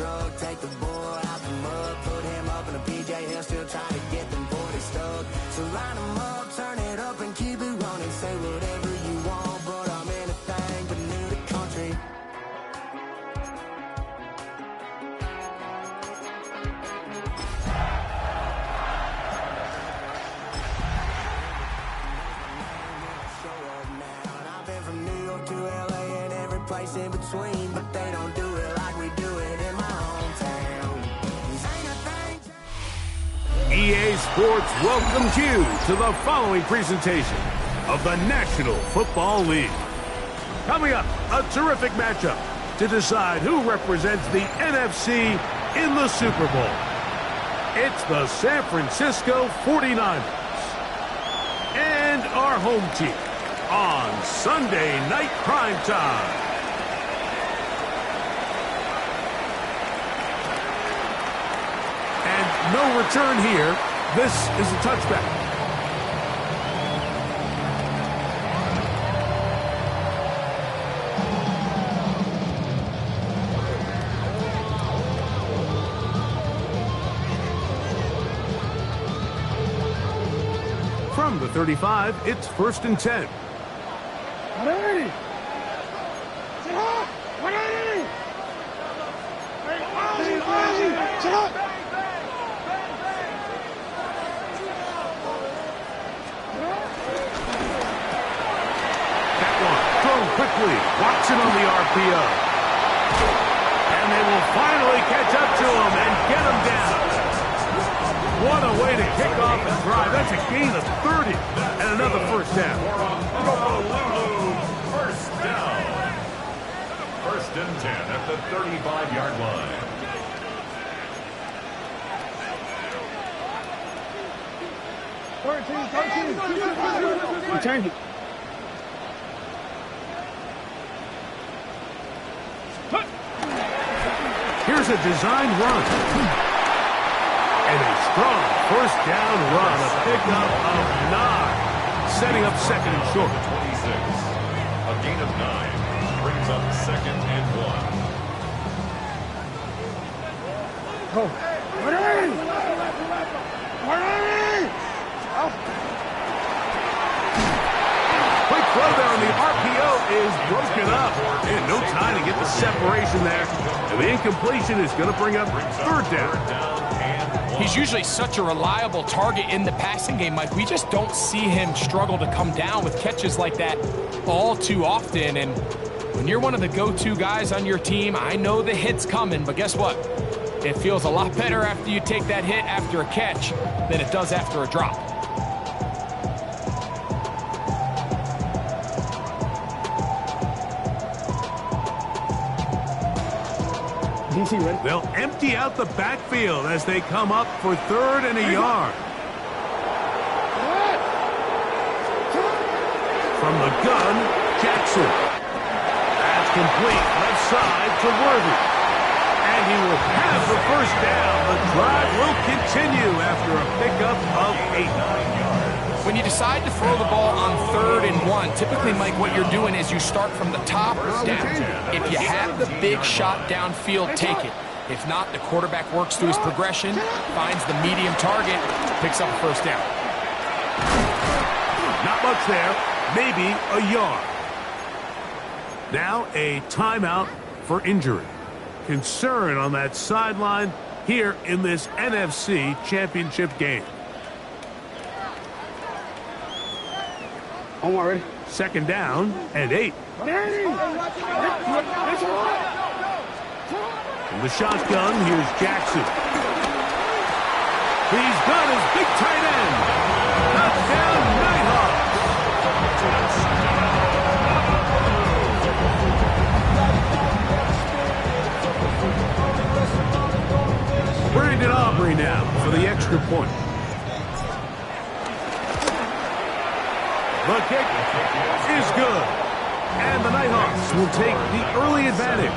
truck, take the boy out the mud, put him up in a PJ, he'll still try to get them 40 stuck. So line them up, turn it up and keep it running. Say whatever you want, but I'm anything but new to country. I've been from New York to LA and every place in between, but they don't do it like we do it in my hometown. EA Sports welcomes you to the following presentation of the National Football League. Coming up, a terrific matchup to decide who represents the NFC in the Super Bowl. It's the San Francisco 49ers and our home team on Sunday Night Primetime. And no return here. This is a touchback. From the 35, it's 1st and 10. Quickly, Watson on the RPO. And they will finally catch up to him and get him down. What a way to kick off and drive. That's a gain of 30 and another first down. First down. 1st and 10 at the 35-yard line. Return it. Here's a designed run. And a strong first down run. A pickup of 9. Setting up 2nd and short. 26. A gain of 9. Brings up 2nd and 1. Go. Quick throw there, and the RPO is broken up. And no time to get the separation there. And the incompletion is going to bring up 3rd down. He's usually such a reliable target in the passing game, Mike. We just don't see him struggle to come down with catches like that all too often. And when you're one of the go-to guys on your team, I know the hit's coming, but guess what? It feels a lot better after you take that hit after a catch than it does after a drop. They'll empty out the backfield as they come up for 3rd and a yard. From the gun, Jackson. That's complete. Left side to Worthy. And he will have the first down. The drive will continue after a pickup of 8. When you decide to throw the ball on 3rd and 1, typically, Mike, what you're doing is you start from the top down. If you have the big shot downfield, take it. If not, the quarterback works through his progression, finds the medium target, picks up a first down. Not much there. Maybe a yard. Now a timeout for injury. Concern on that sideline here in this NFC Championship game. I'm already. 2nd down and 8. From the shotgun, here's Jackson. He's got his big tight end. Touchdown, Nighthawks. Brandon Aubrey now for the extra point. The kick is good. And the Nighthawks will take the early advantage.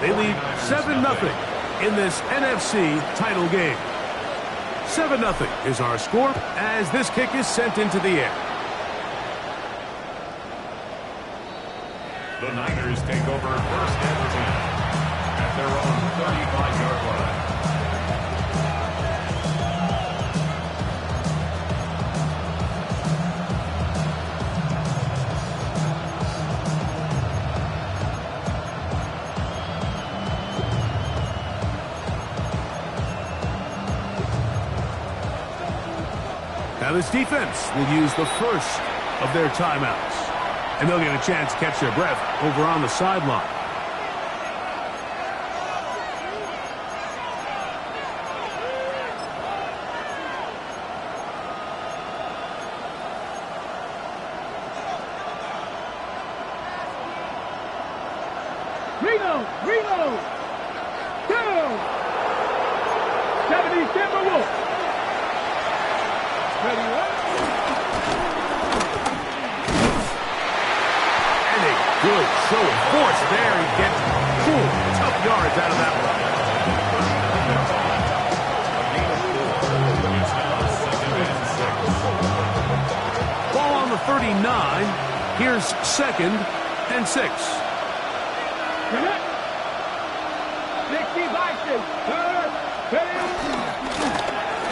They lead 7-0 in this NFC title game. 7-0 is our score as this kick is sent into the air. The Niners take over 1st and 10 at their own 35-yard Now this defense will use the first of their timeouts. And they'll get a chance to catch their breath over on the sideline. Reload! Go! 70 Timberwolves! Ready, And a good show of force there. He gets cool, tough yards out of that one. Ball on the 39. Here's 2nd and 6.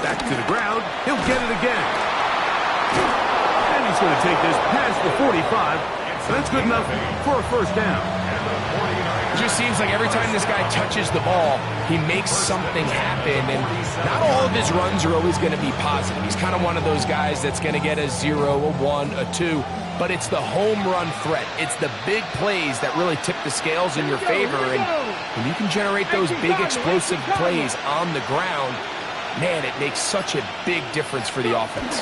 Back to the ground. He'll get it again. And he's going to take this past the 45. So that's good enough for a first down. It just seems like every time this guy touches the ball, he makes something happen. And not all of his runs are always going to be positive. He's kind of one of those guys that's going to get a 0, a 1, a 2. But it's the home run threat. It's the big plays that really tip the scales in your favor. And when you can generate those big explosive plays on the ground, man, it makes such a big difference for the offense.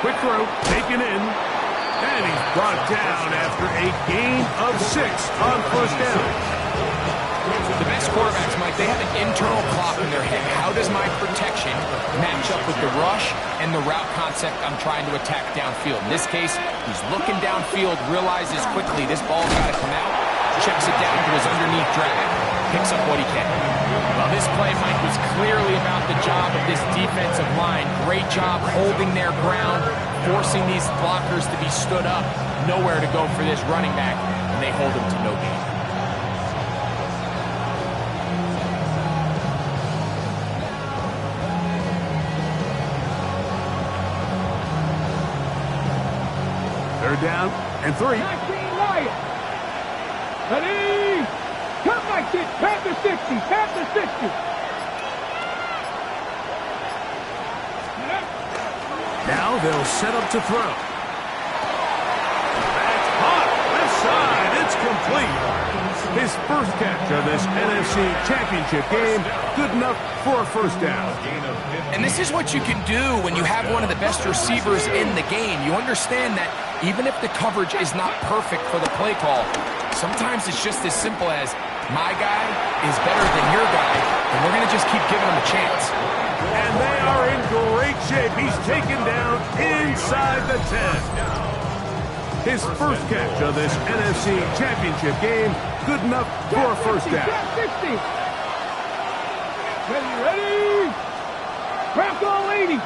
Quick throw, taken in, and he's brought down after a gain of 6 on first down. The best quarterbacks, Mike, they have an internal clock in their head. How does my protection match up with the rush and the route concept I'm trying to attack downfield? In this case, he's looking downfield, realizes quickly this ball's got to come out, checks it down to his underneath drag, picks up what he can. Well, this play, Mike, was clearly about the job of this defensive line. Great job holding their ground, forcing these blockers to be stood up. Nowhere to go for this running back, and they hold him to no gain. Third down and 3. Ready! Come back, kid! Panther 60! Panther 60! Now they'll set up to throw. That's hot! Left side, it's complete. His first catch of this NFC Championship game, good enough for a first down. And this is what you can do when you have one of the best receivers in the game. You understand that even if the coverage is not perfect for the play call, sometimes it's just as simple as, my guy is better than your guy, and we're going to just keep giving him a chance. And they are in great shape. He's taken down inside the 10. His first catch of this NFC Championship game, good enough for a first down. 60! Ready! Crack all 80!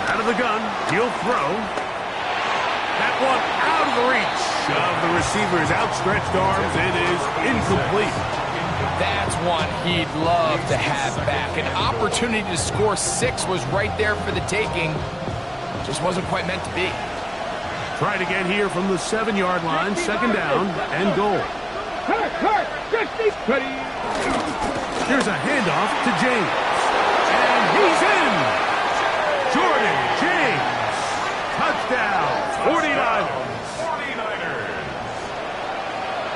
Out of the gun, he'll throw. That one out of the reach of the receiver's outstretched arms. It is incomplete. That's one he'd love to have back. An opportunity to score 6 was right there for the taking. Just wasn't quite meant to be. Tried again here from the 7-yard line. Second down and goal. Hurt! 60! Ready! Here's a handoff to James. And he's in! Jordan James! Touchdown! 49ers!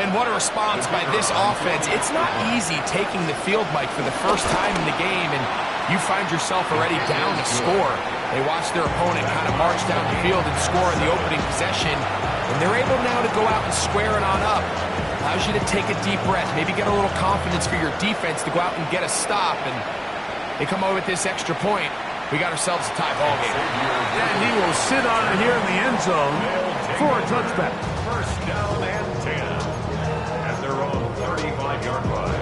And what a response by this offense. It's not easy taking the field, Mike, for the first time in the game, and you find yourself already down to score. They watch their opponent kind of march down the field and score in the opening possession, and they're able now to go out and square it on up. Allows you to take a deep breath, maybe get a little confidence for your defense to go out and get a stop, and they come over with this extra point. We got ourselves a tie ball game. And he will sit on it here in the end zone for a touchback. First down and 10 at their own 35-yard line.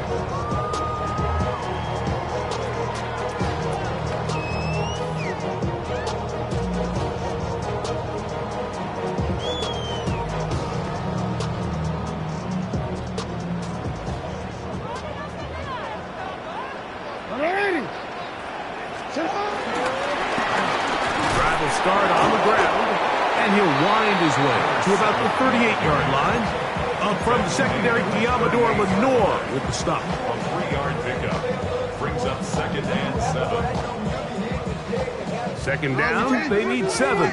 Drive will start on the ground, and he'll wind his way to about the 38-yard line. Up from the secondary, Diamador Lenore with the stop. A 3-yard pickup. Brings up 2nd and 7. Second down, they need 7.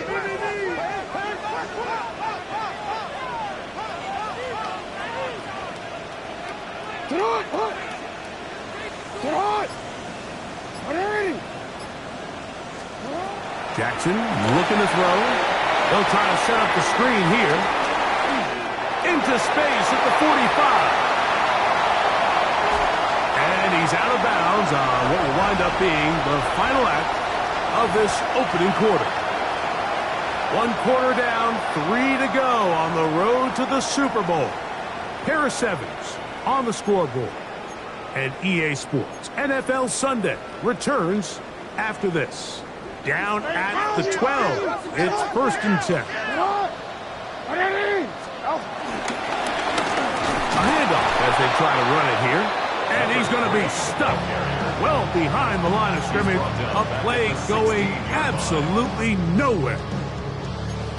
Jackson looking to throw. They'll try to set up the screen here. Into space at the 45. And he's out of bounds on what will wind up being the final act of this opening quarter. 1 quarter down, 3 to go on the road to the Super Bowl. Pair of 7s on the scoreboard. And EA Sports NFL Sunday returns after this. Down at the 12. It's 1st and 10. A handoff as they try to run it here. And he's going to be stuck well behind the line of scrimmage. A play going absolutely nowhere.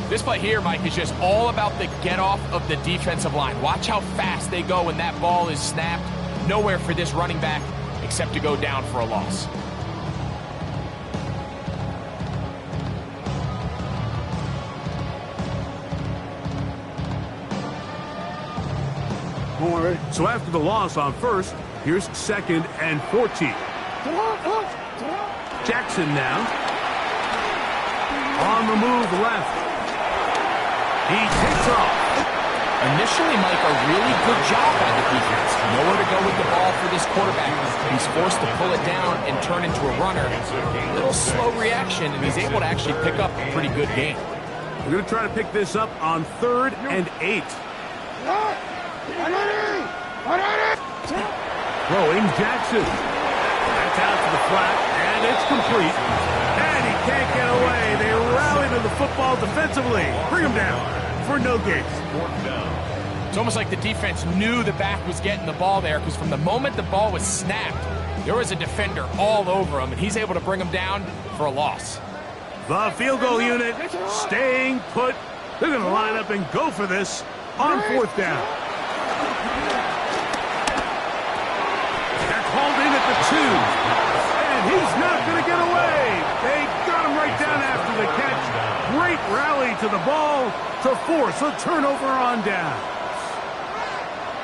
This play here, Mike, is just all about the get-off of the defensive line. Watch how fast they go when that ball is snapped. Nowhere for this running back except to go down for a loss. So after the loss on 1st, here's 2nd and 14. Jackson now. On the move left. He takes off. Initially, Mike, a really good job by the defense. Nowhere to go with the ball for this quarterback. He's forced to pull it down and turn into a runner. A little slow reaction, and he's able to actually pick up a pretty good game. We're going to try to pick this up on 3rd and 8. Throwing Jackson. That's out to the flat, and it's complete. And he can't get away. They rally to the football defensively. Bring him down for no gain. 4th down. It's almost like the defense knew the back was getting the ball there, because from the moment the ball was snapped, there was a defender all over him, and he's able to bring him down for a loss. The field goal unit staying put. They're going to line up and go for this on 4th down. They're called in at the 2. And he's not going to get away. They got him right down after the catch. Great rally to the ball to force a turnover on down.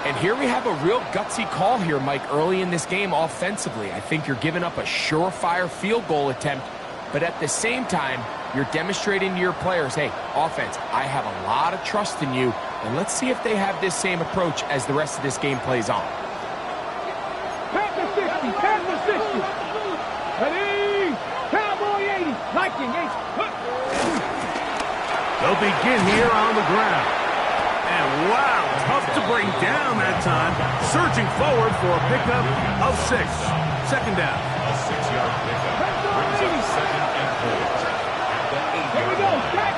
And here we have a real gutsy call here, Mike, early in this game offensively. I think you're giving up a surefire field goal attempt, but at the same time, you're demonstrating to your players, hey, offense, I have a lot of trust in you, and let's see if they have this same approach as the rest of this game plays on. Pass the 60, pass the 60. Ready? Cowboy 80, Viking 8. They'll begin here on the ground. And wow, tough to bring down that time. Surging forward for a pickup of 6. 2nd down. A 6-yard pickup. Brings up 2nd and 4. At the 8-yard Here we go, line. check.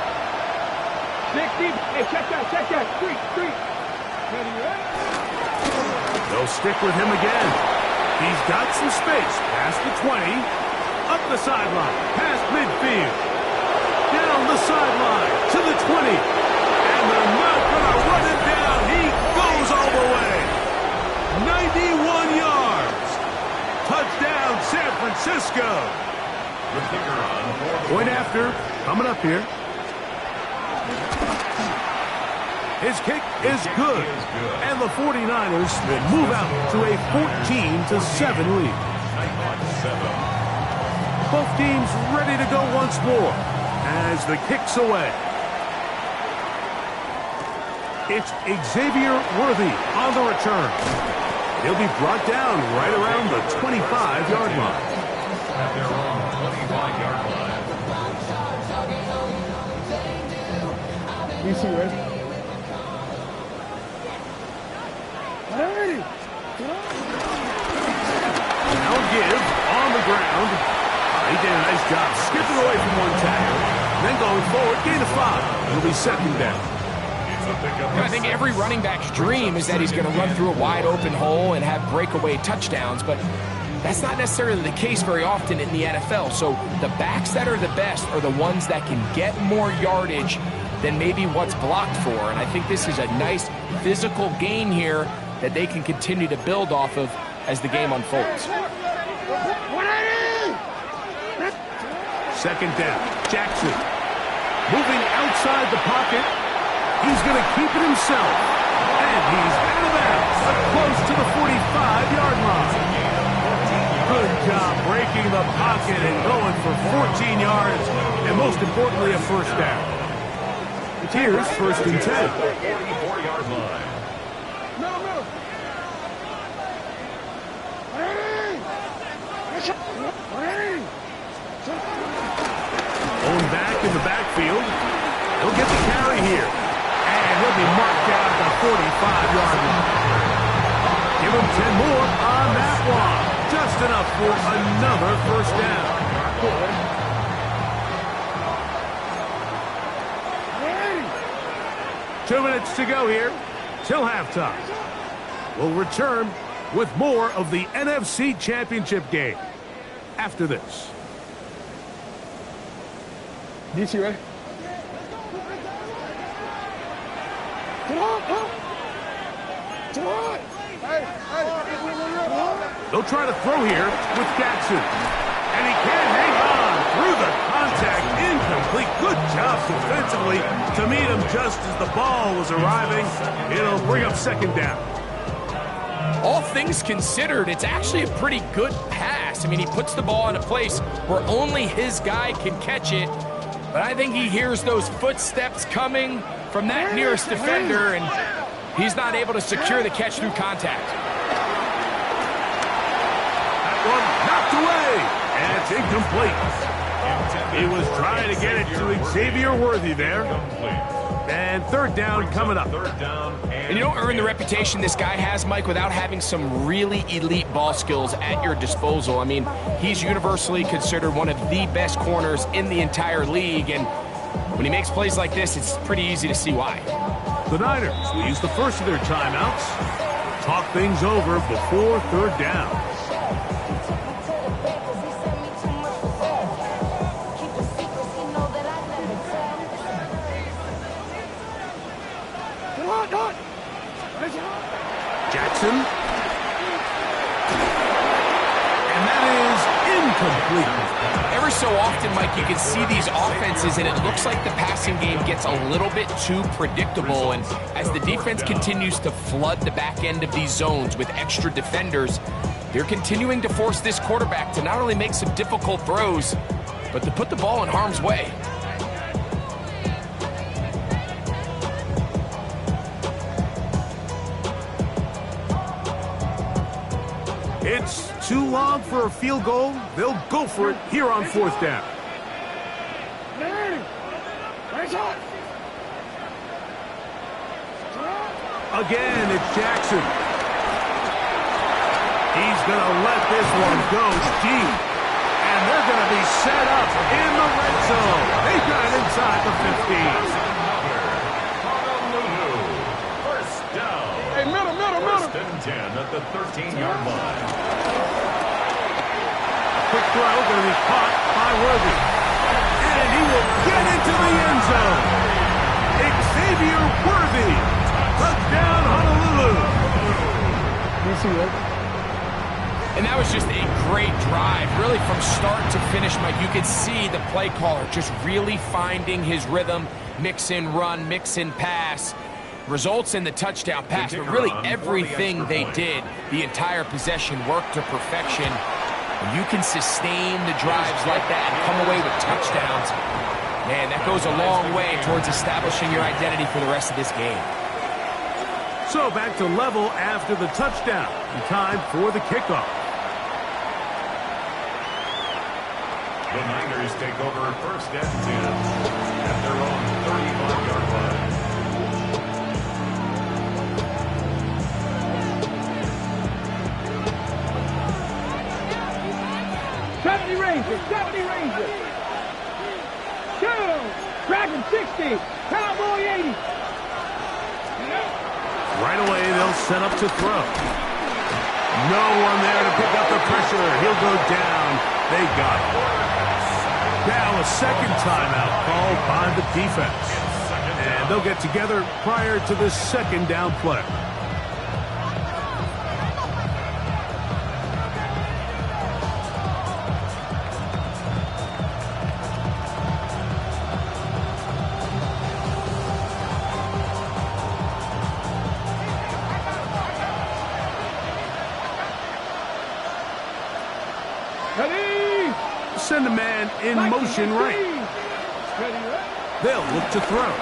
60. Hey, check that. Street. Ready, They'll stick with him again. He's got some space. Past the 20. Up the sideline. Past midfield. Down the sideline to the 20. And they're not going to run him down. He goes all the way. 91 yards. Touchdown, San Francisco. The kicker on for Point after. Coming up here. His kick is good. And the 49ers will move out to a 14-7 lead. 7. Both teams ready to go once more as the kick's away. It's Xavier Worthy on the return. He'll be brought down right around the 25-yard line. At their own 25-yard line. You see, right? Now give on the ground. He did a nice job skipping away from one tackle. Then going forward, gain of 5. It'll be 2nd down. I think every running back's dream is that he's going to run through a wide open hole and have breakaway touchdowns, but that's not necessarily the case very often in the NFL. So the backs that are the best are the ones that can get more yardage than maybe what's blocked for. And I think this is a nice physical gain here that they can continue to build off of as the game unfolds. Second down, Jackson. Moving outside the pocket. He's going to keep it himself. And he's out of bounds, close to the 45-yard line. Good job breaking the pocket and going for 14 yards, and most importantly, a first down. Here's first and 10. 44-yard line. Owen back in the backfield. He'll get the carry here. And he'll be marked down at the 45-yard line. Give him 10 more on that one. Just enough for another first down. 2 minutes to go here till halftime. We'll return with more of the NFC Championship game after this. DC, ready? They'll try to throw here with Jackson. And he can hang on through the contact. Incomplete. Good job defensively to meet him just as the ball was arriving. It'll bring up second down. All things considered, it's actually a pretty good pass. I mean, he puts the ball in a place where only his guy can catch it. But I think he hears those footsteps coming from that nearest defender, and he's not able to secure the catch through contact. That one knocked away, and it's incomplete. He was trying to get it to Xavier Worthy there. And third down coming up. And you don't earn the reputation this guy has, Mike, without having some really elite ball skills at your disposal. I mean, he's universally considered one of the best corners in the entire league, and when he makes plays like this, it's pretty easy to see why. The Niners will use the first of their timeouts. Talk things over before third down. Jackson. And that is incomplete. Ever so often, Mike, you can see these offenses, and it looks like the passing game gets a little bit too predictable. And as the defense continues to flood the back end of these zones with extra defenders, they're continuing to force this quarterback to not only make some difficult throws, but to put the ball in harm's way. It's too long for a field goal. They'll go for it here on fourth down. Again, it's Jackson. He's going to let this one go deep. And they're going to be set up in the red zone. They got it inside the 15. First and 10 at the 13-yard line. Quick throw going to be caught by Worthy. And he will get into the end zone. Xavier Worthy. Touchdown, Honolulu. And that was just a great drive. Really from start to finish, Mike, you could see the play caller just really finding his rhythm. Mix in run, mix in pass. Results in the touchdown pass, but really everything they did, the entire possession worked to perfection. When you can sustain the drives like that and come away with touchdowns, man, that goes a long way towards establishing your identity for the rest of this game. So back to level after the touchdown. Time for the kickoff. The Niners take over first and 10 at their own 35-yard line. 70 Rangers, 70 Rangers. Shoot! Dragon 60, Cowboy 80. Right away, they'll set up to throw. No one there to pick up the pressure. He'll go down. They got it. Now a second timeout called by the defense. And they'll get together prior to the second down play. Send a man in motion right. They'll look to throw.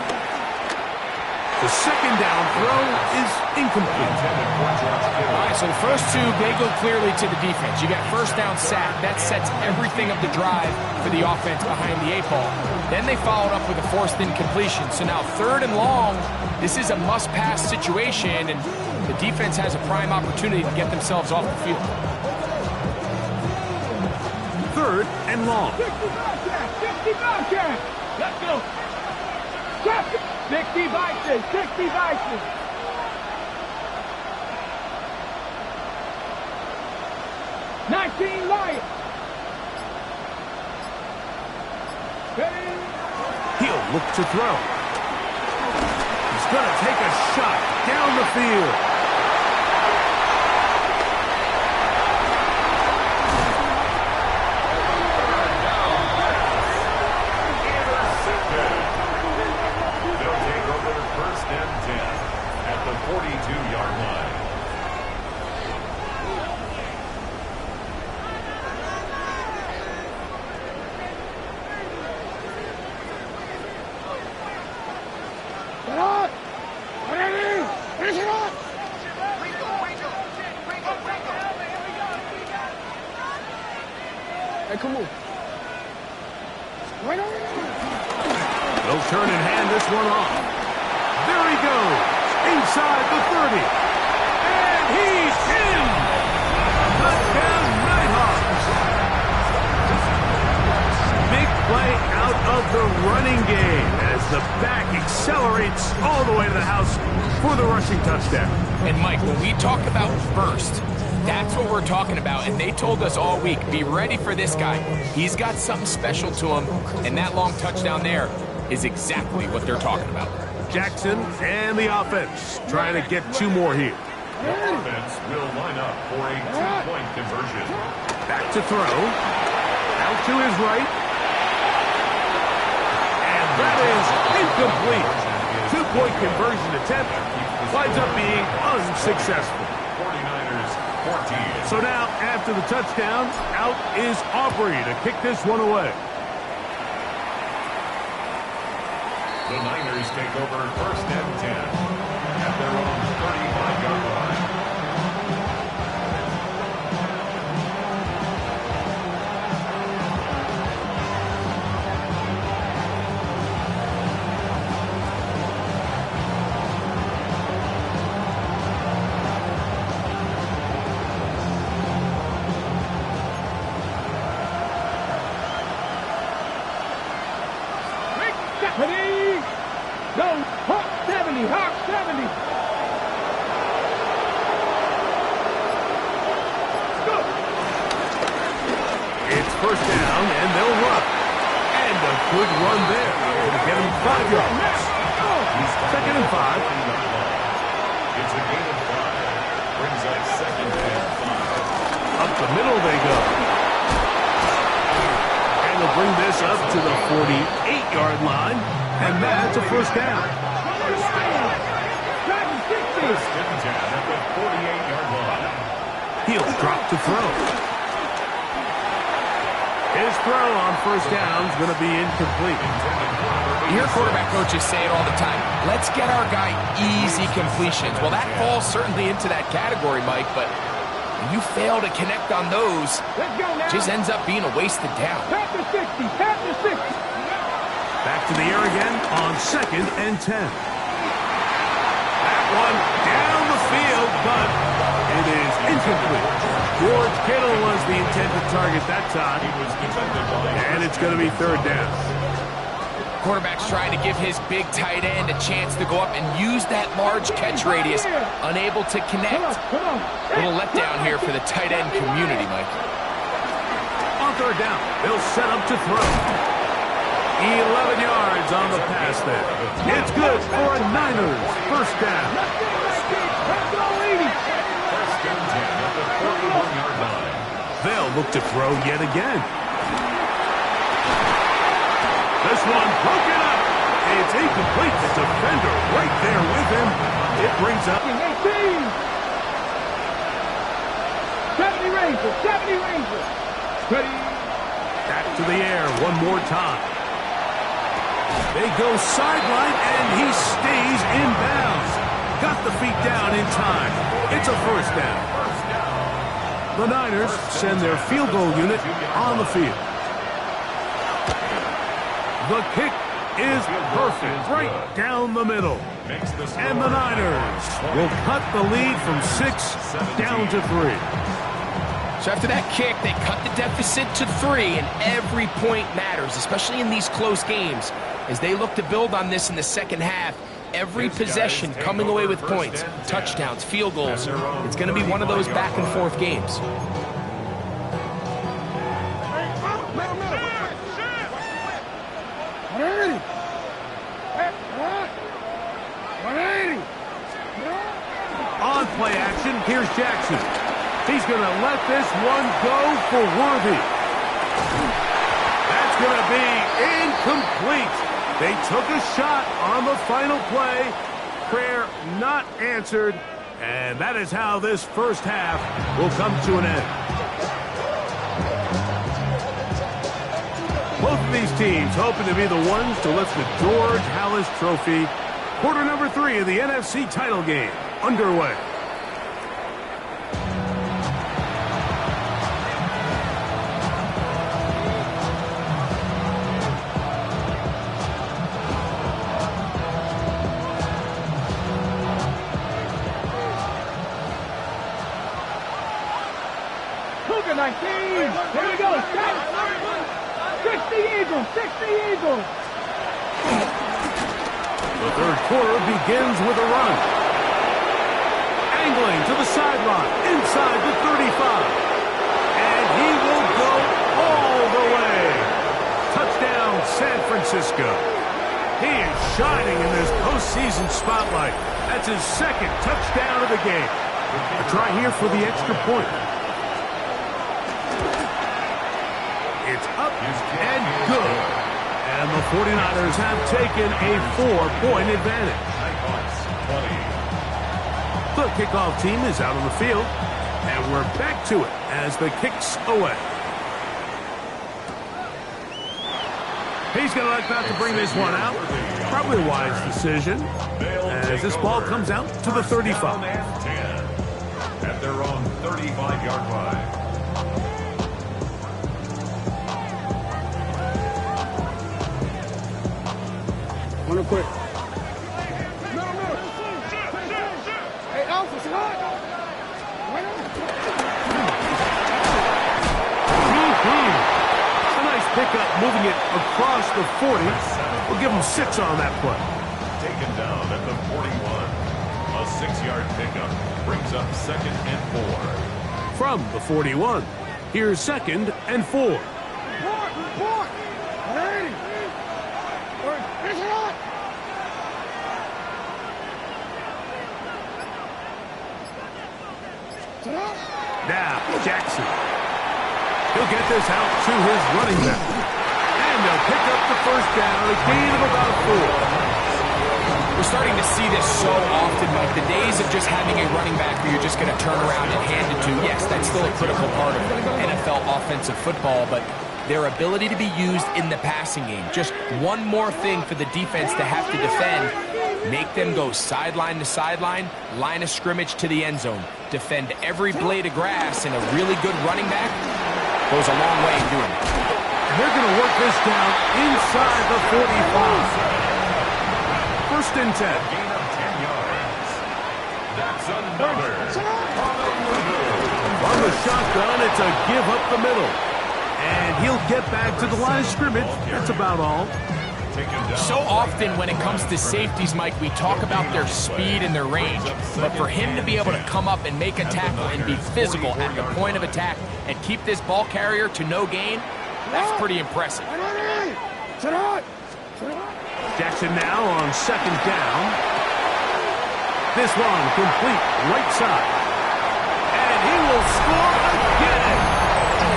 The second down throw is incomplete. All right, so the first two, they go clearly to the defense. You got first down sack. That sets everything of the drive for the offense behind the 8-ball. Then they followed up with a forced incompletion. So now third and long, this is a must-pass situation, and the defense has a prime opportunity to get themselves off the field. Third and long. 60 Bobcats. Let's go. 60 Vikings. 60 Vikings. $19 Lions. He'll look to throw. He's going to take a shot down the field. First and 10 at the 42-yard line. Get up! Ready? Finish it up! Hey, come on. Right over there. They'll turn and hand this one off. There he goes, inside the 30. And he's in! Touchdown, Nighthawks! Big play out of the running game as the back accelerates all the way to the house for the rushing touchdown. And Mike, when we talk about burst, that's what we're talking about. And they told us all week, be ready for this guy. He's got something special to him, and that long touchdown there is exactly what they're talking about. Jackson and the offense trying to get two more here. The offense will line up for a two-point conversion. Back to throw. Out to his right. And that is incomplete. Two-point conversion attempt winds up being unsuccessful. 49ers 14. So now, after the touchdown, out is Aubrey to kick this one away. The Niners take over first and 10 at their own 35-yard line. Go, Hawk 70, Hawk 70. Go. It's first down, and they'll run. And a good run there. It'll get him 5 yards. Second and 5. It's a gain of 5. Brings up second and 5. Up the middle they go. And they'll bring this up to the 48-yard line. And that's a first down. First and 10 at the 48-yard line. He'll drop to throw. His throw on first down is going to be incomplete. You hear quarterback coaches say it all the time. Let's get our guy easy completions. Well, that falls certainly into that category, Mike, but when you fail to connect on those, it just ends up being a wasted down. Tap the 60, tap the 60. Back to the air again on second and 10. That one down the field, but it is incomplete. George Kittle was the intended target that time. He was defended by. And it's going to be third down. Quarterback's trying to give his big tight end a chance to go up and use that large catch radius. Unable to connect. Come on. Little letdown here for the tight end community, Mike. On third down, they'll set up to throw. 11 yards on the pass there. It's good for a Niners first down. Let's go, Edie. First and 10 at the 41-yard line. They'll look to throw yet again. This one broken up. It's incomplete. The defender right there with him. It brings up 18. 70 Rangers. 70 Rangers. Ready. back to the air one more time. They go sideline, and he stays in bounds. Got the feet down in time. It's a first down. The Niners send their field goal unit on the field. The kick is perfect, right down the middle. And the Niners will cut the lead from 6 down to 3. So after that kick, they cut the deficit to 3, and every point matters, especially in these close games. As they look to build on this in the second half, every possession coming away with points, touchdowns, field goals. It's going to be one of those back-and-forth games. On play action, here's Jackson. He's going to let this one go for Worthy. That's going to be incomplete. They took a shot on the final play. Prayer not answered. And that is how this first half will come to an end. Both of these teams hoping to be the ones to lift the George Halas Trophy. Quarter number 3 of the NFC title game underway. Cougar 19. Here we go. 60 Eagles. 60 Eagles. The third quarter begins with a run. Angling to the sideline, inside the 35. And he will go all the way. Touchdown, San Francisco. He is shining in this postseason spotlight. That's his second touchdown of the game. A try here for the extra point. It's up and good. And the 49ers have taken a 4-point advantage. The kickoff team is out on the field, and we're back to it as the kick's away. He's going to elect not to bring this one out. Probably a wise decision as this ball comes out to the 35. At their own 35-yard line. Real quick. Hey, Alpha, sit down. A nice pickup moving it across the 40. We'll give him 6 on that play. Taken down at the 41. A 6-yard pickup brings up 2nd and 4. From the 41, here's 2nd and 4. Report. Ready. Finish it up. Now, Jackson. He'll get this out to his running back. And they'll pick up the first down, a gain of about 4. We're starting to see this so often, Mike. The days of just having a running back where you're just going to turn around and hand it to, yes, that's still a critical part of NFL offensive football, but their ability to be used in the passing game. Just one more thing for the defense to have to defend. Make them go sideline to sideline, line of scrimmage to the end zone. Defend every blade of grass, and a really good running back goes a long way in doing it. They're going to work this down inside the 45. First and 10. Gain of 10 yards. That's another. On the shotgun, it's a give up the middle. And he'll get back to the line of scrimmage. That's about all. So often when it comes to safeties, Mike, we talk about their speed and their range. But for him to be able to come up and make a tackle and be physical at the point of attack and keep this ball carrier to no gain, that's pretty impressive. Jackson now on second down. This one complete right side. And he will score again.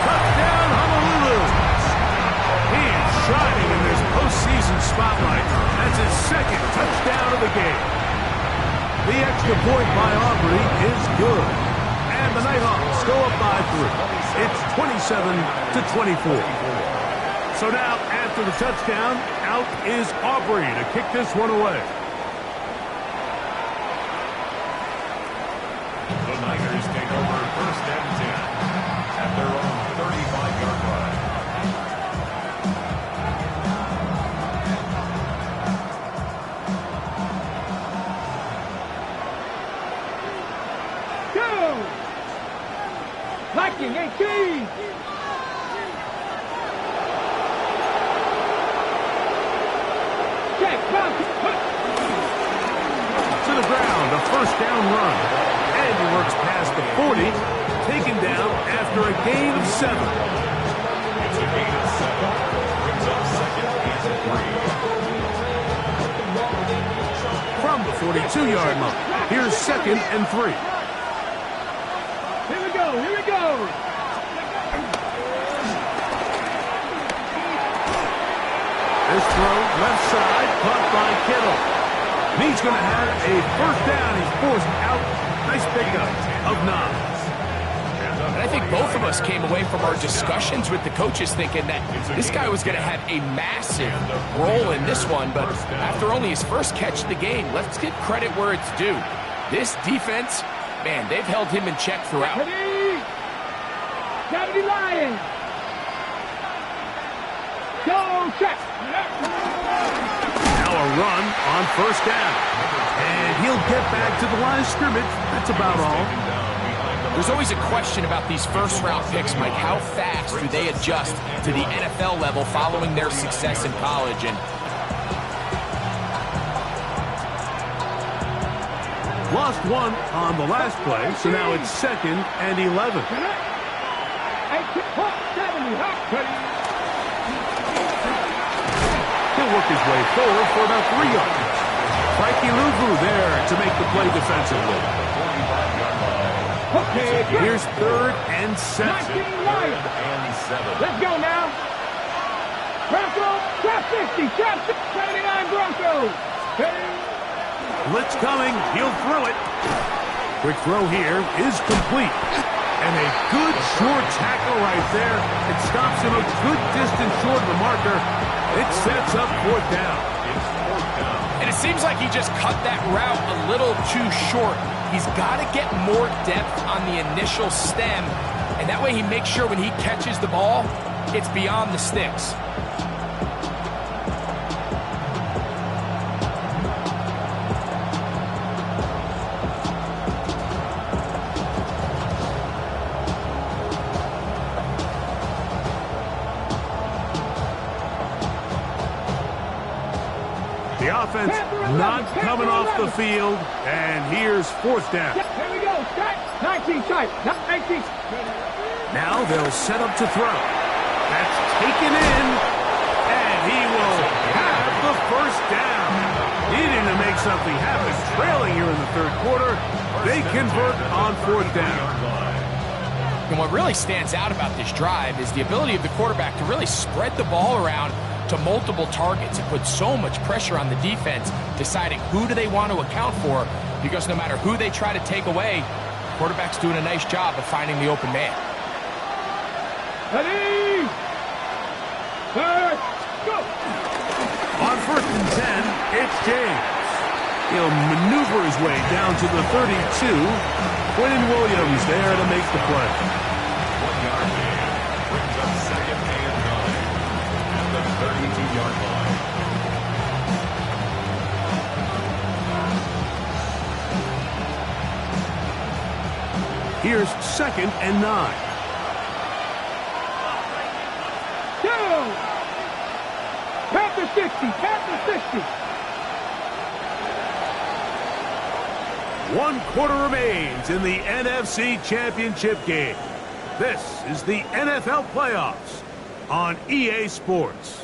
Touchdown, Honolulu. He is shining in this postseason spotlight. That's his second touchdown of the game. The extra point by Aubrey is good. And the Nighthawks go up by 3. It's 27-24. So now, after the touchdown, out is Aubrey to kick this one away. The Niners take over first and 10 at their own 35-yard line. Go! Viking 18! To the ground, a first down run. And he works past the 40, taken down after a gain of 7. It's a gain of 7. Brings up second and 3. From the 42-yard line, here's second and 3. Here we go, here we go! This throw, left side, caught by Kittle. He's going to have a first down. He's forced out. Nice pickup of 9. And I think both of us came away from our discussions with the coaches thinking that this guy was going to have a massive role in this one, but after only his first catch of the game, let's give credit where it's due. This defense, man, they've held him in check throughout. Ready? Deputy Lions! Go check! Now a run on first down. And he'll get back to the line of scrimmage. That's about all. There's always a question about these first-round picks, Mike. How fast do they adjust to the NFL level following their success in college? And lost one on the last play, so now it's second and 11. He'll work his way forward for about 3 yards. Frankie Luvu there to make the play defensively. Okay, here's third and 7. Let's go now. Broncos, trap 50, trap 79 Broncos. Blitz coming, he'll throw it. Quick throw here is complete. And a good short tackle right there. It stops him a good distance short of the marker. It sets up fourth down. And it seems like he just cut that route a little too short. He's got to get more depth on the initial stem, and that way he makes sure when he catches the ball, it's beyond the sticks. The offense not coming off the field, and here's fourth down. Here we go, start 19 tight, 19. Now they'll set up to throw. That's taken in, and he will have the first down. Needing to make something happen, trailing here in the third quarter. They convert on fourth down. And what really stands out about this drive is the ability of the quarterback to really spread the ball around to multiple targets and put so much pressure on the defense, deciding who do they want to account for, because no matter who they try to take away, the quarterback's doing a nice job of finding the open man. Ready? Third, go! On first and 10, it's James. He'll maneuver his way down to the 32. Quentin Williams there to make the play. 1 yard gain. Brings up second and 9 at the 32-yard line. Here's second and 9. Go! Panther 60, Panther 60. 1 quarter remains in the NFC Championship game. This is the NFL Playoffs on EA Sports.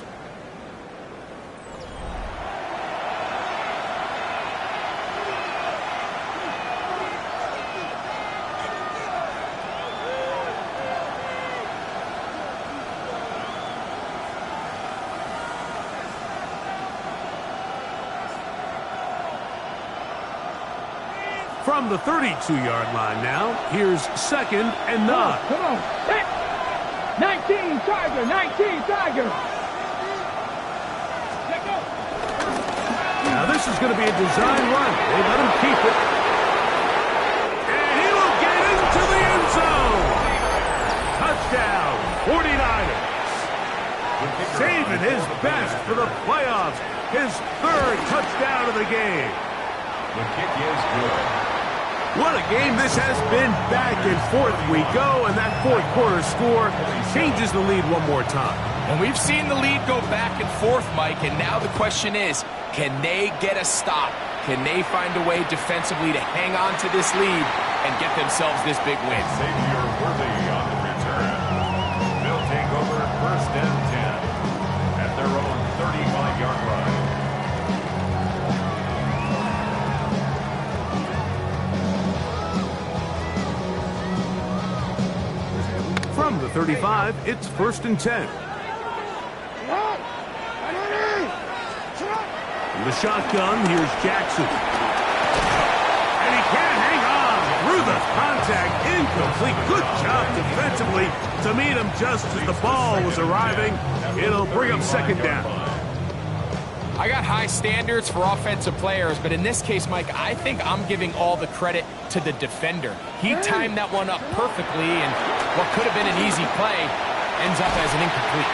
From the 32-yard line now, here's 2nd and 9. Come on. Hit. 19, Tiger. 19, Tiger. Now this is going to be a design run. They let him keep it. And he will get into the end zone. Touchdown, 49ers. Saving his best for the playoffs. His 3rd touchdown of the game. The kick is good. What a game this has been. Back and forth we go, and that 4th quarter score changes the lead one more time. And we've seen the lead go back and forth, Mike, and now the question is, can they get a stop? Can they find a way defensively to hang on to this lead and get themselves this big win? Xavier Worthy on the return. They'll take over 1st and 10 at their own 35-yard line. From the 35, it's 1st and 10. In the shotgun, here's Jackson. And he can't hang on through the contact. Incomplete. Good job defensively to meet him just as the ball was arriving. It'll bring up 2nd down. I got high standards for offensive players, but in this case, Mike, I think I'm giving all the credit to the defender. He timed that one up perfectly, and what could have been an easy play ends up as an incomplete.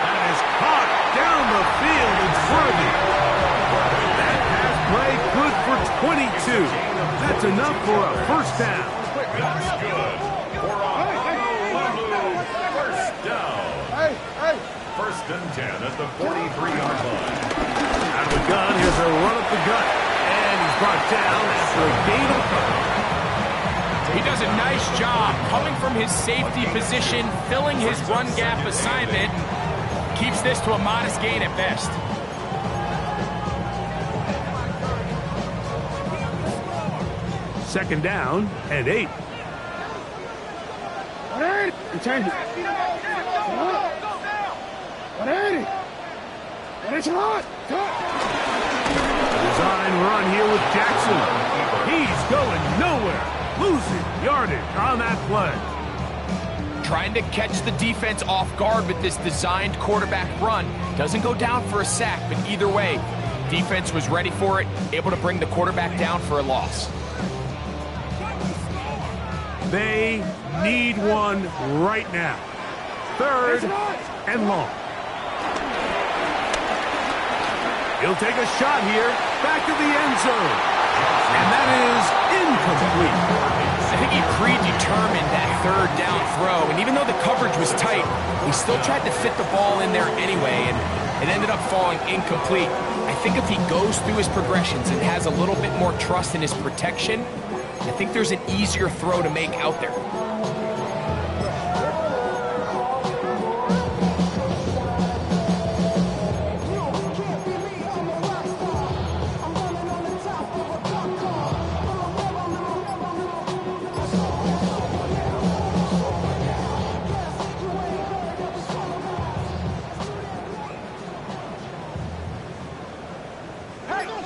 That is caught down the field. It's Worthy. That pass play good for 22. That's enough for a 1st down. That's good. For a Honolulu 1st down. 1st and 10 at the 43-yard line. Out of the gun, here's a run up the gut. And he's brought down after a gain of coverage. He does a nice job coming from his safety position, filling his run gap assignment, and keeps this to a modest gain at best. Second down and 8. Change it. Design run here with Jackson. He's going nowhere. Losing yardage on that play. Trying to catch the defense off guard with this designed quarterback run. Doesn't go down for a sack, but either way, defense was ready for it, able to bring the quarterback down for a loss. They need one right now. 3rd and long. He'll take a shot here, back to the end zone. And that is incomplete. I think he predetermined that 3rd down throw, and even though the coverage was tight, he still tried to fit the ball in there anyway, and it ended up falling incomplete. I think if he goes through his progressions and has a little bit more trust in his protection, I think there's an easier throw to make out there.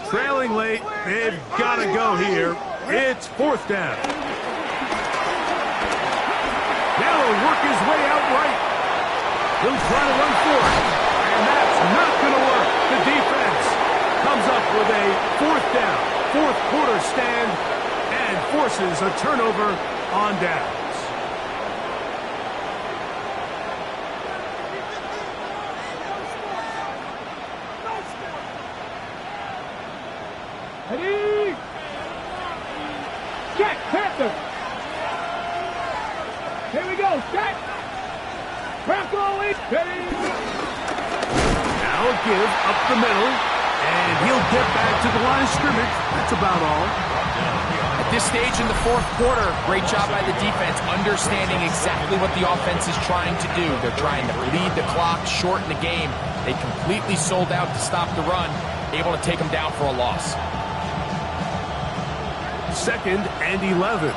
Trailing late, they've got to go here. It's 4th down. Now he'll work his way out right. He'll try to run for it. And that's not going to work. The defense comes up with a 4th down, 4th quarter stand, and forces a turnover on downs. Ready? Check, Panther. Here we go, check. Bronco is ready. Now a give up the middle, and he'll get back to the line of scrimmage. That's about all. At this stage in the 4th quarter, great job by the defense, understanding exactly what the offense is trying to do. They're trying to bleed the clock, shorten the game. They completely sold out to stop the run, able to take them down for a loss. 2nd and 11.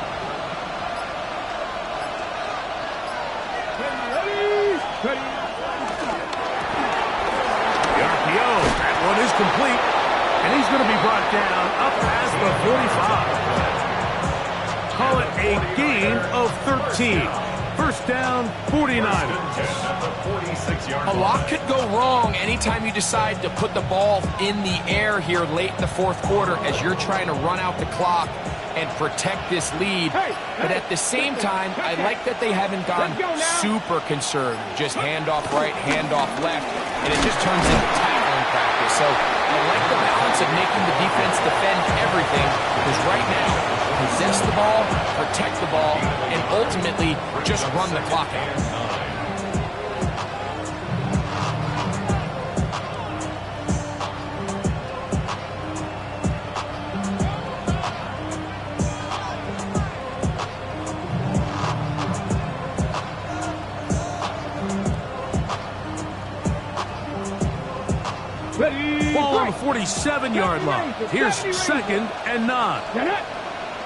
Ready? The RPO, that one is complete, and he's going to be brought down up past the 45. a gain of 13. First down, 49ers. A lot could go wrong anytime you decide to put the ball in the air here late in the fourth quarter as you're trying to run out the clock and protect this lead. But at the same time, I like that they haven't gone super conservative. Just handoff right, handoff left, and it just turns into tackling practice. So I like the balance of making the defense defend everything, because right now, possess the ball, protect the ball, and ultimately just run the clock out. Ball on the 47-yard line. Here's 2nd and 9.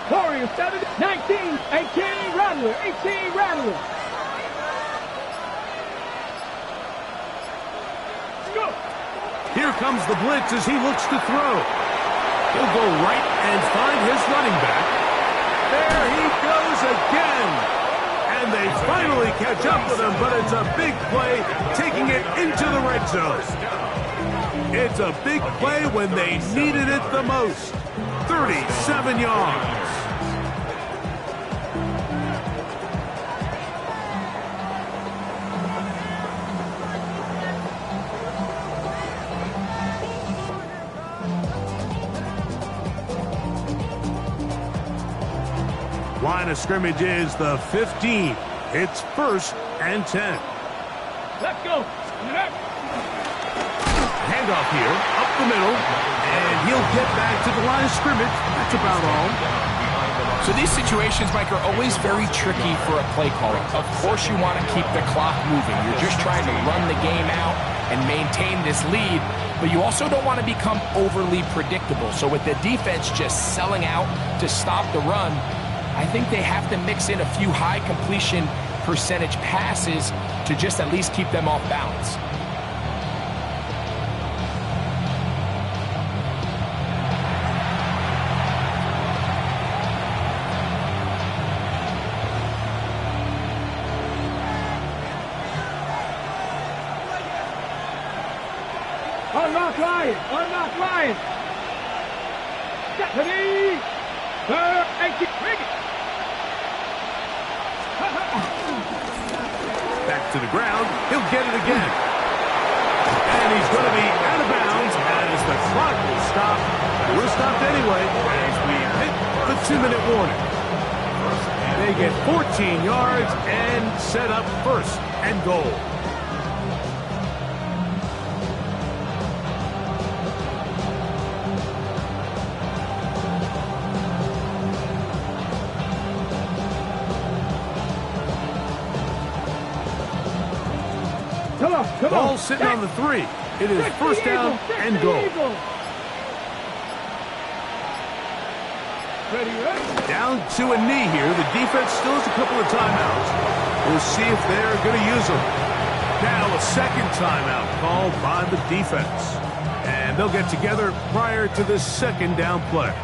Warriors 7, 19, 18, Rattler, 18, Rattler. Go. Here comes the blitz as he looks to throw. He'll go right and find his running back. There he goes again. And they finally catch up with him, but it's a big play, taking it into the red zone. It's a big play when they needed it the most. 37 yards. Line of scrimmage is the 15. It's 1st and 10. Let's go. Handoff here, up the middle, and he'll get back to the line of scrimmage. That's about all. So these situations, Mike, are always very tricky for a play caller. Of course you want to keep the clock moving. You're just trying to run the game out and maintain this lead, but you also don't want to become overly predictable. So with the defense just selling out to stop the run, I think they have to mix in a few high completion percentage passes to just at least keep them off balance. Unlock Lion! Unlock Lion! Stephanie! 18, bring it! Back to the ground. He'll get it again. And he's going to be out of bounds as the clock will stop. We're stopped anyway as we hit the 2-minute warning. They get 14 yards and set up 1st and goal. Ball sitting on the 3. It is 1st down and goal. Down to a knee here. The defense still has a couple of timeouts. We'll see if they're going to use them. Now a 2nd timeout called by the defense. And they'll get together prior to this 2nd down play.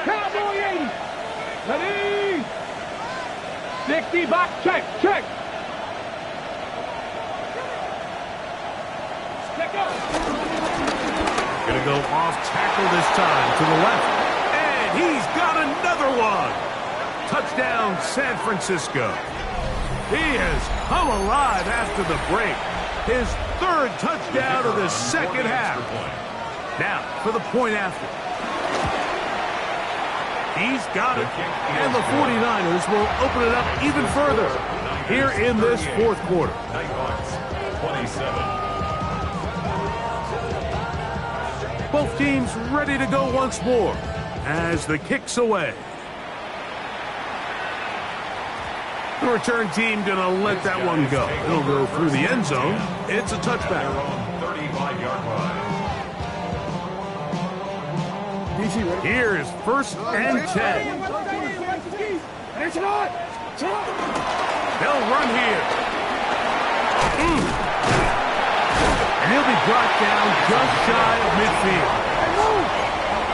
Cowboy 80. Ready? 60 box. Check. Check up. Gonna go off tackle this time to the left. And he's got another one. Touchdown, San Francisco. He has come alive after the break. His 3rd touchdown of the 2nd half. Now for the point after. He's got it, and the 49ers will open it up even further here in this 4th quarter. 27. Both teams ready to go once more as the kick's away. The return team going to let that one go. It'll go through the end zone. It's a touchback. 35-yard line. Here's 1st and 10. They'll run here. He'll be brought down just shy of midfield.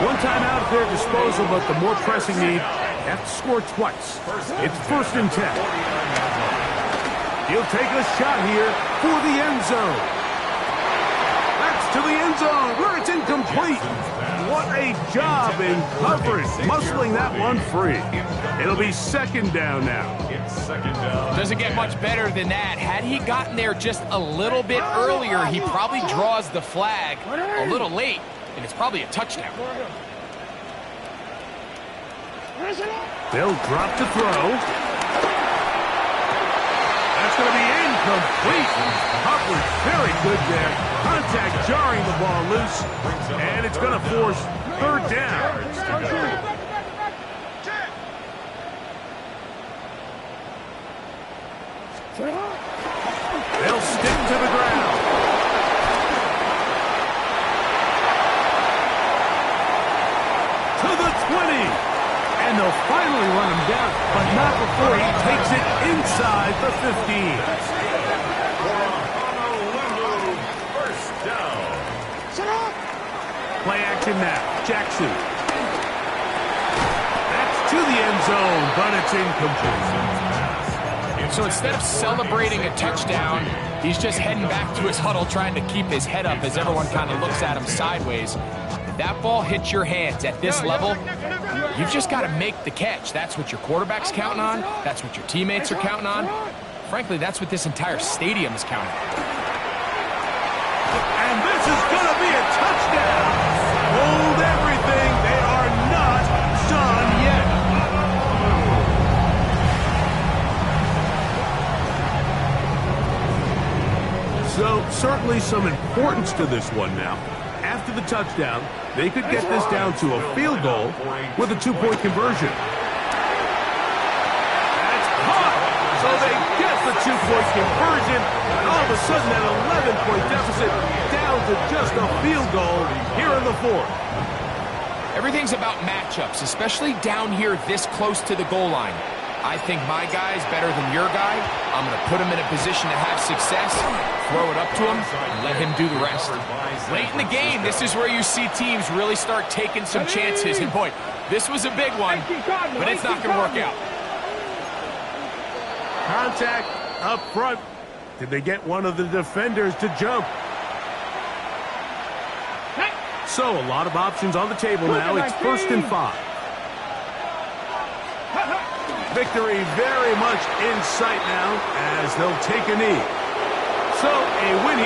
One timeout at their disposal, but the more pressing need, have to score twice. It's 1st and 10. He'll take a shot here for the end zone. That's to the end zone where it's incomplete. What a job in coverage, muscling that one free. It'll be 2nd down now. Doesn't get much better than that. Had he gotten there just a little bit earlier, he probably draws the flag a little late, and it's probably a touchdown. They'll drop to throw. That's going to be incomplete. Coverage very good there. Contact jarring the ball loose, and it's going to force 3rd down. They'll stick to the ground. To the 20. And they'll finally run him down, but not before he takes it inside the 15. First down. Play action now. Jackson. That's to the end zone, but it's incomplete. So instead of celebrating a touchdown, he's just heading back to his huddle trying to keep his head up as everyone kind of looks at him sideways. If that ball hits your hands at this level, you've just got to make the catch. That's what your quarterback's counting on. That's what your teammates are counting on. Frankly, that's what this entire stadium is counting on. And this is going to be a touchdown. Hold everything. They are not done yet. So, certainly some importance to this one now. After the touchdown, they could get this down to a field goal with a 2-point conversion. That's caught! So they get the 2-point conversion, and all of a sudden that 11-point deficit down to just a field goal here in the 4th. Everything's about matchups, especially down here this close to the goal line. I think my guy's better than your guy. I'm going to put him in a position to have success, throw it up to him, and let him do the rest. Late in the game, this is where you see teams really start taking some chances. And boy, this was a big one, but it's not going to work out. Contact up front. Did they get one of the defenders to jump? So a lot of options on the table now. It's 1st and 5. Victory very much in sight now as they'll take a knee. So a win here.